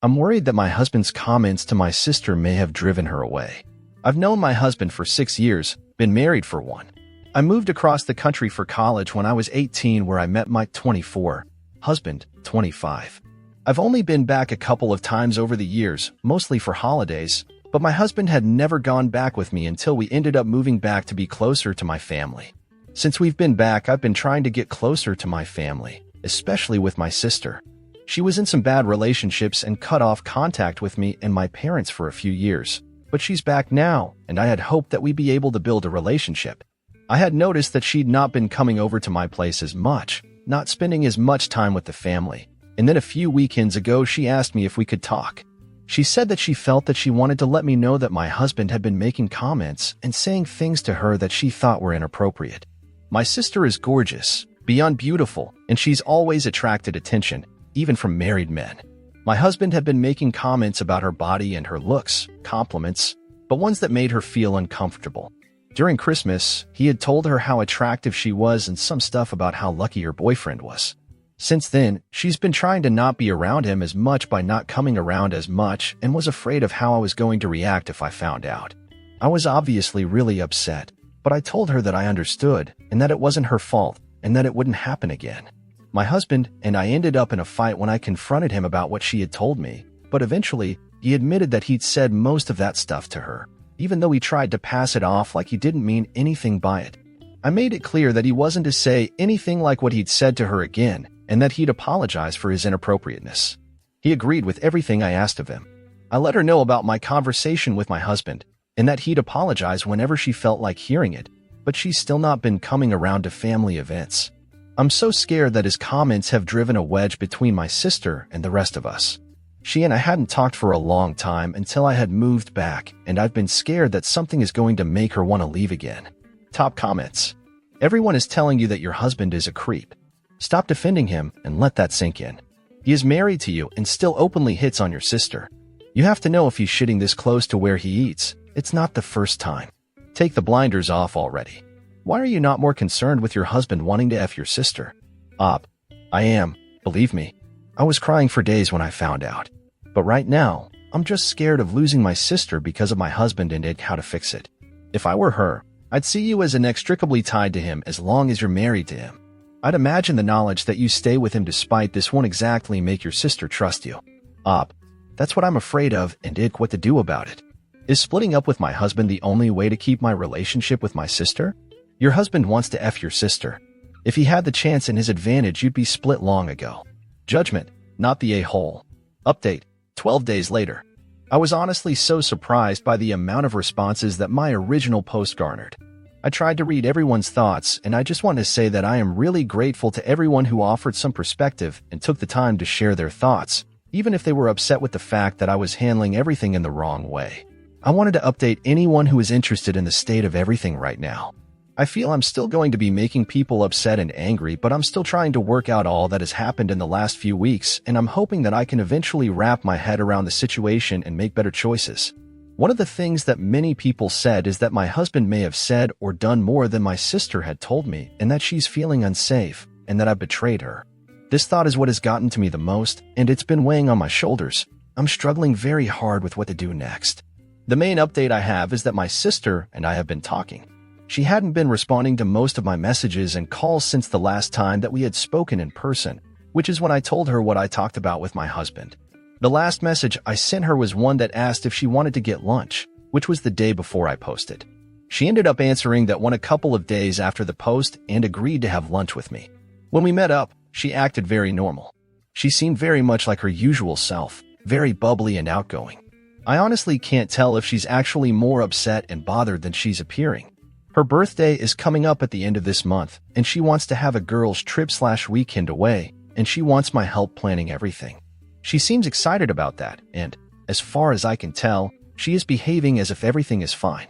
I'm worried that my husband's comments to my sister may have driven her away. I've known my husband for 6 years, been married for 1. I moved across the country for college when I was 18, where I met my 24 husband, 25. I've only been back a couple of times over the years, mostly for holidays, but my husband had never gone back with me until we ended up moving back to be closer to my family. Since we've been back, I've been trying to get closer to my family, especially with my sister. She was in some bad relationships and cut off contact with me and my parents for a few years, but she's back now, and I had hoped that we'd be able to build a relationship. I had noticed that she'd not been coming over to my place as much, not spending as much time with the family, and then a few weekends ago she asked me if we could talk. She said that she felt that she wanted to let me know that my husband had been making comments and saying things to her that she thought were inappropriate. My sister is gorgeous, beyond beautiful, and she's always attracted attention, even from married men. My husband had been making comments about her body and her looks, compliments, but ones that made her feel uncomfortable. During Christmas, he had told her how attractive she was and some stuff about how lucky her boyfriend was. Since then, she's been trying to not be around him as much by not coming around as much and was afraid of how I was going to react if I found out. I was obviously really upset, but I told her that I understood and that it wasn't her fault and that it wouldn't happen again. My husband and I ended up in a fight when I confronted him about what she had told me, but eventually, he admitted that he'd said most of that stuff to her, even though he tried to pass it off like he didn't mean anything by it. I made it clear that he wasn't to say anything like what he'd said to her again, and that he'd apologize for his inappropriateness. He agreed with everything I asked of him. I let her know about my conversation with my husband, and that he'd apologize whenever she felt like hearing it, but she's still not been coming around to family events. I'm so scared that his comments have driven a wedge between my sister and the rest of us. She and I hadn't talked for a long time until I had moved back, and I've been scared that something is going to make her want to leave again. Top comments. Everyone is telling you that your husband is a creep. Stop defending him and let that sink in. He is married to you and still openly hits on your sister. You have to know if he's shitting this close to where he eats. It's not the first time. Take the blinders off already. Why are you not more concerned with your husband wanting to F your sister? I am, believe me. I was crying for days when I found out. But right now, I'm just scared of losing my sister because of my husband and how to fix it. If I were her, I'd see you as inextricably tied to him as long as you're married to him. I'd imagine the knowledge that you stay with him despite this won't exactly make your sister trust you. That's what I'm afraid of and what to do about it. Is splitting up with my husband the only way to keep my relationship with my sister? Your husband wants to F your sister. If he had the chance and his advantage, you'd be split long ago. Judgment, not the a-hole. Update, 12 days later. I was honestly so surprised by the amount of responses that my original post garnered. I tried to read everyone's thoughts, and I just want to say that I am really grateful to everyone who offered some perspective and took the time to share their thoughts, even if they were upset with the fact that I was handling everything in the wrong way. I wanted to update anyone who is interested in the state of everything right now. I feel I'm still going to be making people upset and angry, but I'm still trying to work out all that has happened in the last few weeks, and I'm hoping that I can eventually wrap my head around the situation and make better choices. One of the things that many people said is that my husband may have said or done more than my sister had told me, and that she's feeling unsafe, and that I've betrayed her. This thought is what has gotten to me the most, and it's been weighing on my shoulders. I'm struggling very hard with what to do next. The main update I have is that my sister and I have been talking. She hadn't been responding to most of my messages and calls since the last time that we had spoken in person, which is when I told her what I talked about with my husband. The last message I sent her was one that asked if she wanted to get lunch, which was the day before I posted. She ended up answering that one a couple of days after the post and agreed to have lunch with me. When we met up, she acted very normal. She seemed very much like her usual self, very bubbly and outgoing. I honestly can't tell if she's actually more upset and bothered than she's appearing. Her birthday is coming up at the end of this month, and she wants to have a girls' trip/weekend away, and she wants my help planning everything. She seems excited about that, and, as far as I can tell, she is behaving as if everything is fine.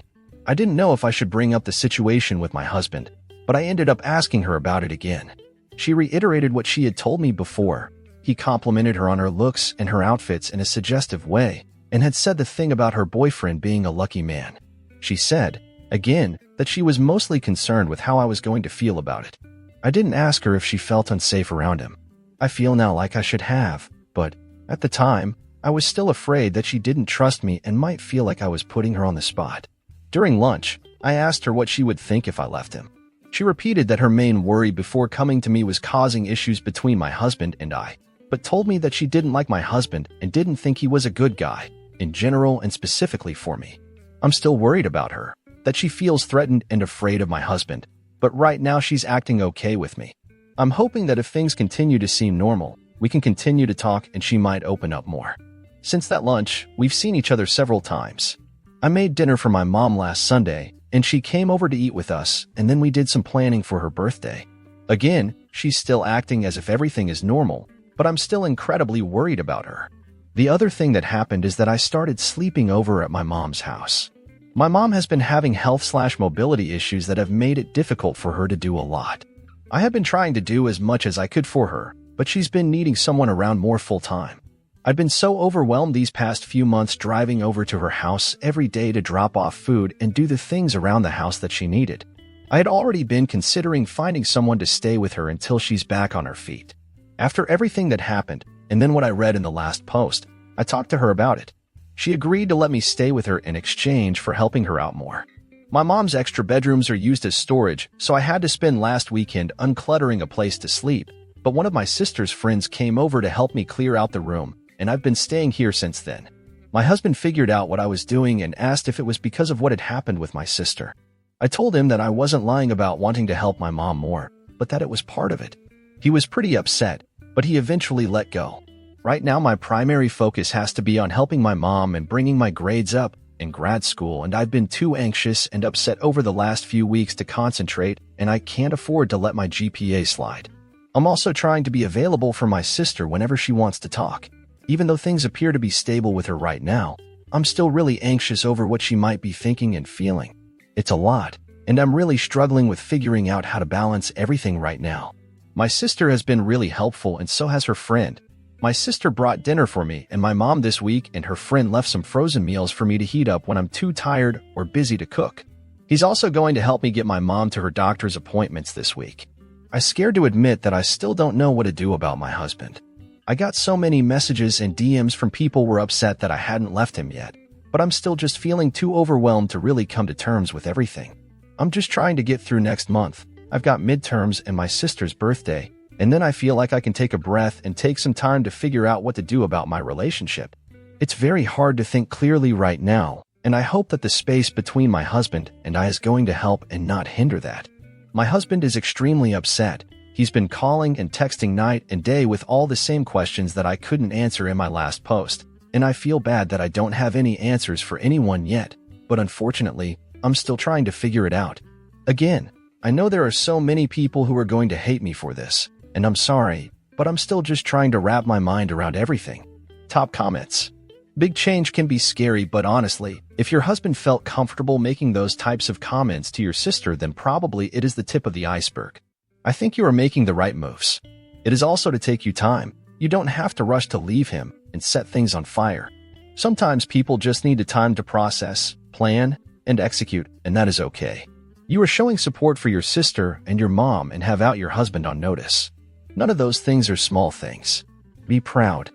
I didn't know if I should bring up the situation with my husband, but I ended up asking her about it again. She reiterated what she had told me before. He complimented her on her looks and her outfits in a suggestive way, and had said the thing about her boyfriend being a lucky man. She said, again, that she was mostly concerned with how I was going to feel about it. I didn't ask her if she felt unsafe around him. I feel now like I should have, but at the time, I was still afraid that she didn't trust me and might feel like I was putting her on the spot. During lunch, I asked her what she would think if I left him. She repeated that her main worry before coming to me was causing issues between my husband and I, but told me that she didn't like my husband and didn't think he was a good guy, in general and specifically for me. I'm still worried about her, that she feels threatened and afraid of my husband, but right now she's acting okay with me. I'm hoping that if things continue to seem normal, we can continue to talk and she might open up more. Since that lunch, we've seen each other several times. I made dinner for my mom last Sunday, and she came over to eat with us, and then we did some planning for her birthday. Again, she's still acting as if everything is normal, but I'm still incredibly worried about her. The other thing that happened is that I started sleeping over at my mom's house. My mom has been having health/mobility issues that have made it difficult for her to do a lot. I have been trying to do as much as I could for her, but she's been needing someone around more full-time. I've been so overwhelmed these past few months driving over to her house every day to drop off food and do the things around the house that she needed. I had already been considering finding someone to stay with her until she's back on her feet. After everything that happened, and then what I read in the last post, I talked to her about it. She agreed to let me stay with her in exchange for helping her out more. My mom's extra bedrooms are used as storage, so I had to spend last weekend uncluttering a place to sleep, but one of my sister's friends came over to help me clear out the room, and I've been staying here since then. My husband figured out what I was doing and asked if it was because of what had happened with my sister. I told him that I wasn't lying about wanting to help my mom more, but that it was part of it. He was pretty upset, but he eventually let go. Right now, my primary focus has to be on helping my mom and bringing my grades up in grad school, and I've been too anxious and upset over the last few weeks to concentrate, and I can't afford to let my GPA slide. I'm also trying to be available for my sister whenever she wants to talk. Even though things appear to be stable with her right now, I'm still really anxious over what she might be thinking and feeling. It's a lot, and I'm really struggling with figuring out how to balance everything right now. My sister has been really helpful, and so has her friend. My sister brought dinner for me and my mom this week, and her friend left some frozen meals for me to heat up when I'm too tired or busy to cook. He's also going to help me get my mom to her doctor's appointments this week. I'm scared to admit that I still don't know what to do about my husband. I got so many messages and DMs from people who were upset that I hadn't left him yet, but I'm still just feeling too overwhelmed to really come to terms with everything. I'm just trying to get through next month. I've got midterms and my sister's birthday, and then I feel like I can take a breath and take some time to figure out what to do about my relationship. It's very hard to think clearly right now, and I hope that the space between my husband and I is going to help and not hinder that. My husband is extremely upset. He's been calling and texting night and day with all the same questions that I couldn't answer in my last post, and I feel bad that I don't have any answers for anyone yet, but unfortunately, I'm still trying to figure it out. Again, I know there are so many people who are going to hate me for this, and I'm sorry, but I'm still just trying to wrap my mind around everything. Top comments. Big change can be scary, but honestly, if your husband felt comfortable making those types of comments to your sister, then probably it is the tip of the iceberg. I think you are making the right moves. It is also to take you time. You don't have to rush to leave him and set things on fire. Sometimes people just need the time to process, plan, and execute, and that is okay. You are showing support for your sister and your mom and have out your husband on notice. None of those things are small things. Be proud.